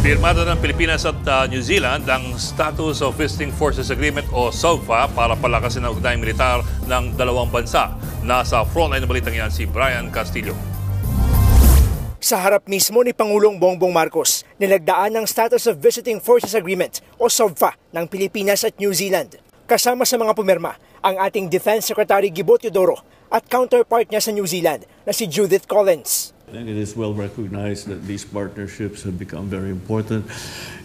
Pirmado ng Pilipinas at New Zealand ang Status of Visiting Forces Agreement o SOFA para palakasin ang ugnayang militar ng dalawang bansa. Nasa frontline ng balitang yan si Brian Castillo. Sa harap mismo ni Pangulong Bongbong Marcos, nilagdaan ng Status of Visiting Forces Agreement o SOFA ng Pilipinas at New Zealand. Kasama sa mga pumirma ang ating Defense Secretary Gibo Teodoro at counterpart niya sa New Zealand na si Judith Collins. I think it is well recognized that these partnerships have become very important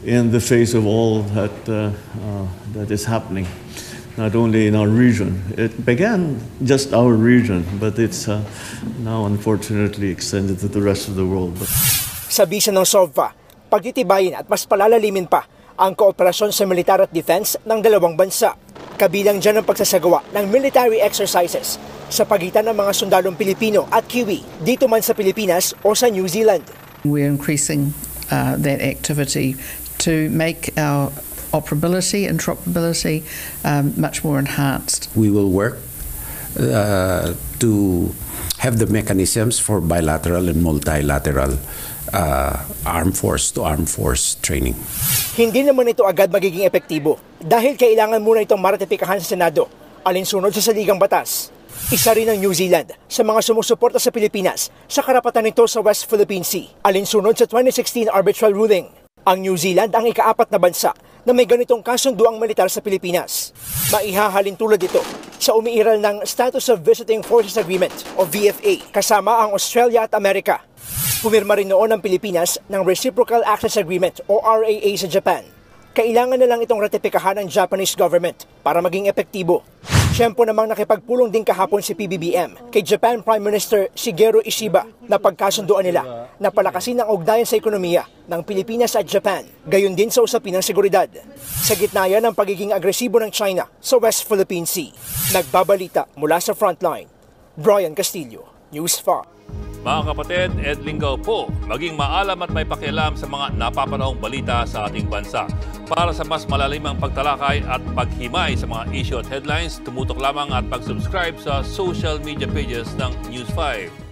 in the face of all that is happening, not only in our region. It began just our region, but it's now unfortunately extended to the rest of the world. Sa bisa ng SOFA, pagtitibayin at mas palalalimin pa ang kooperasyon sa militar at defense ng dalawang bansa. Kabilang dyan ang pagsasagawa ng military exercises sa pagitan ng mga sundalong Pilipino at Kiwi dito man sa Pilipinas o sa New Zealand. We're increasing that activity to make our operability and interoperability much more enhanced. We will work to have the mechanisms for bilateral and multilateral armed force to armed force training. Hindi naman ito agad magiging epektibo dahil kailangan muna itong maratipikahan sa Senado alinsunod sa saligang batas. Isa rin ang New Zealand sa mga sumusuporta sa Pilipinas sa karapatan nito sa West Philippine Sea alinsunod sa 2016 arbitral ruling. Ang New Zealand ang ika-4 na bansa na may ganitong kasunduang militar sa Pilipinas. Maihahalin tulad ito sa umiiral ng Status of Visiting Forces Agreement o VFA kasama ang Australia at Amerika. Pumirma rin noon ang Pilipinas ng Reciprocal Access Agreement o RAA sa Japan. Kailangan na lang itong ratipikahan ng Japanese government para maging epektibo. Siyempre namang nakipagpulong din kahapon si PBBM kay Japan Prime Minister Shigeru Ishiba na pagkasunduan nila na palakasin ang ugnayan sa ekonomiya ng Pilipinas at Japan, gayon din sa usapin ng seguridad. Sa gitna yan ng pagiging agresibo ng China sa West Philippine Sea. Nagbabalita mula sa frontline, Brian Castillo, News 5. Mga kapatid, Ed Lingaw po, maging maalam at may pakialam sa mga napapanahong balita sa ating bansa. Para sa mas malalimang pagtalakay at paghimay sa mga issue at headlines, tumutok lamang at mag-subscribe sa social media pages ng News 5.